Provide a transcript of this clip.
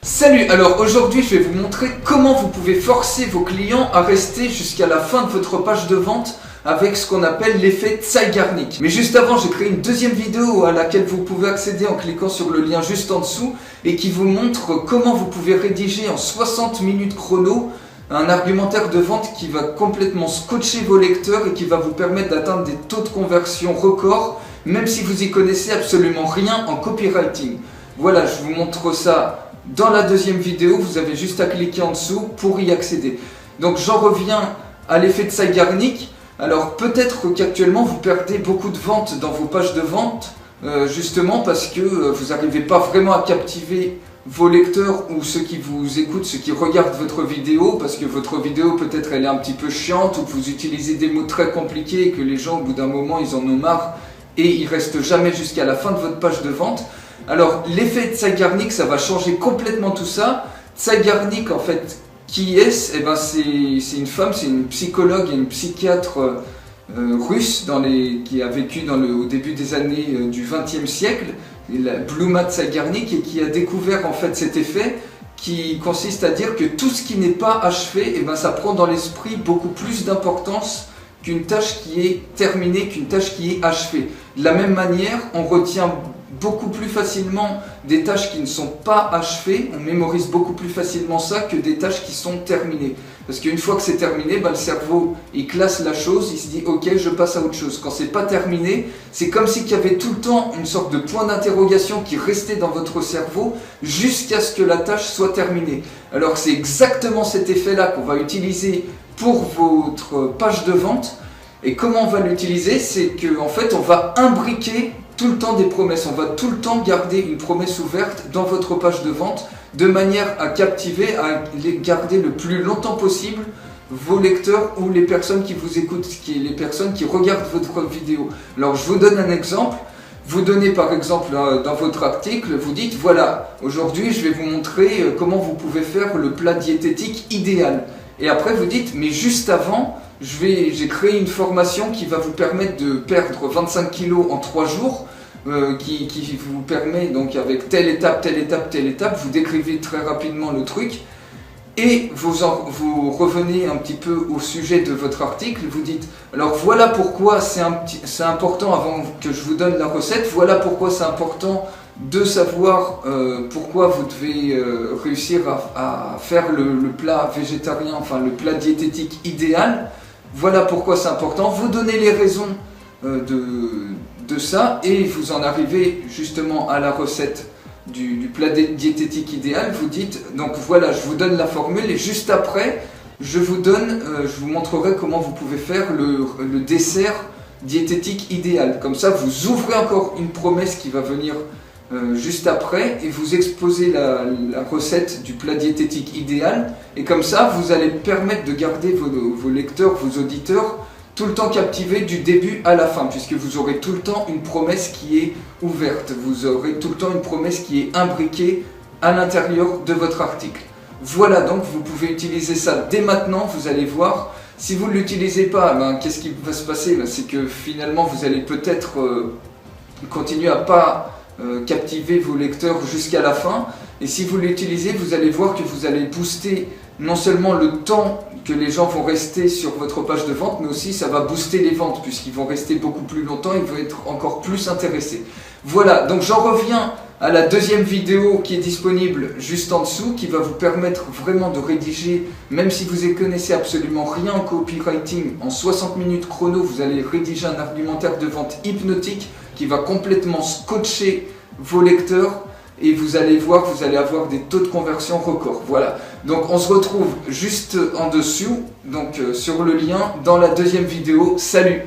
Salut, alors aujourd'hui je vais vous montrer comment vous pouvez forcer vos clients à rester jusqu'à la fin de votre page de vente avec ce qu'on appelle l'effet Zeigarnik. Mais juste avant, j'ai créé une deuxième vidéo à laquelle vous pouvez accéder en cliquant sur le lien juste en dessous et qui vous montre comment vous pouvez rédiger en 60 minutes chrono un argumentaire de vente qui va complètement scotcher vos lecteurs et qui va vous permettre d'atteindre des taux de conversion records même si vous y connaissez absolument rien en copywriting. Voilà, je vous montre ça dans la deuxième vidéo, vous avez juste à cliquer en dessous pour y accéder. Donc j'en reviens à l'effet de Zeigarnik. Alors peut-être qu'actuellement vous perdez beaucoup de ventes dans vos pages de vente, justement parce que vous n'arrivez pas vraiment à captiver vos lecteurs ou ceux qui vous écoutent, ceux qui regardent votre vidéo, parce que votre vidéo peut-être elle est un petit peu chiante ou que vous utilisez des mots très compliqués et que les gens au bout d'un moment ils en ont marre et ils restent jamais jusqu'à la fin de votre page de vente. Alors l'effet de Zeigarnik, ça va changer complètement tout ça. Zeigarnik, en fait, qui est-ce? Eh ben, c'est une femme, c'est une psychologue et une psychiatre russe qui a vécu au début des années du XXe siècle, la Bluma Zeigarnik, et qui a découvert en fait cet effet qui consiste à dire que tout ce qui n'est pas achevé, eh ben, ça prend dans l'esprit beaucoup plus d'importance qu'une tâche qui est terminée, qu'une tâche qui est achevée. De la même manière, on retient beaucoup plus facilement des tâches qui ne sont pas achevées, on mémorise beaucoup plus facilement ça que des tâches qui sont terminées. Parce qu'une fois que c'est terminé, le cerveau il classe la chose, il se dit ok, je passe à autre chose. Quand c'est pas terminé, c'est comme s'il y avait tout le temps une sorte de point d'interrogation qui restait dans votre cerveau jusqu'à ce que la tâche soit terminée. Alors c'est exactement cet effet-là qu'on va utiliser pour votre page de vente. Et comment on va l'utiliser? C'est qu'en fait on va imbriquer tout le temps des promesses, on va tout le temps garder une promesse ouverte dans votre page de vente de manière à captiver, à les garder le plus longtemps possible vos lecteurs ou les personnes qui vous écoutent, les personnes qui regardent votre vidéo. Alors je vous donne un exemple, vous donnez par exemple dans votre article, vous dites voilà, aujourd'hui je vais vous montrer comment vous pouvez faire le plat diététique idéal. Et après vous dites mais juste avant, j'ai créé une formation qui va vous permettre de perdre 25 kg en 3 jours, qui vous permet donc avec telle étape, telle étape, telle étape, vous décrivez très rapidement le truc et vous revenez un petit peu au sujet de votre article, vous dites alors voilà pourquoi c'est important avant que je vous donne la recette, voilà pourquoi c'est important de savoir pourquoi vous devez réussir à faire le plat végétarien, enfin le plat diététique idéal. Voilà pourquoi c'est important, vous donnez les raisons de ça et vous en arrivez justement à la recette du plat diététique idéal. Vous dites, donc voilà, je vous donne la formule et juste après, je vous montrerai comment vous pouvez faire le dessert diététique idéal. Comme ça, vous ouvrez encore une promesse qui va venir juste après et vous exposez la recette du plat diététique idéal et comme ça vous allez permettre de garder vos lecteurs, vos auditeurs tout le temps captivés du début à la fin puisque vous aurez tout le temps une promesse qui est ouverte, vous aurez tout le temps une promesse qui est imbriquée à l'intérieur de votre article. Voilà, donc vous pouvez utiliser ça dès maintenant, vous allez voir. Si vous ne l'utilisez pas, qu'est-ce qui va se passer? C'est que finalement vous allez peut-être continuer à pas captiver vos lecteurs jusqu'à la fin et si vous l'utilisez vous allez voir que vous allez booster non seulement le temps que les gens vont rester sur votre page de vente mais aussi ça va booster les ventes puisqu'ils vont rester beaucoup plus longtemps, ils vont être encore plus intéressés. Voilà, donc j'en reviens à la deuxième vidéo qui est disponible juste en dessous qui va vous permettre vraiment de rédiger, même si vous ne connaissez absolument rien en copywriting, en 60 minutes chrono vous allez rédiger un argumentaire de vente hypnotique qui va complètement scotcher vos lecteurs et vous allez voir que vous allez avoir des taux de conversion records. Voilà, donc on se retrouve juste en dessous, donc sur le lien dans la deuxième vidéo. Salut!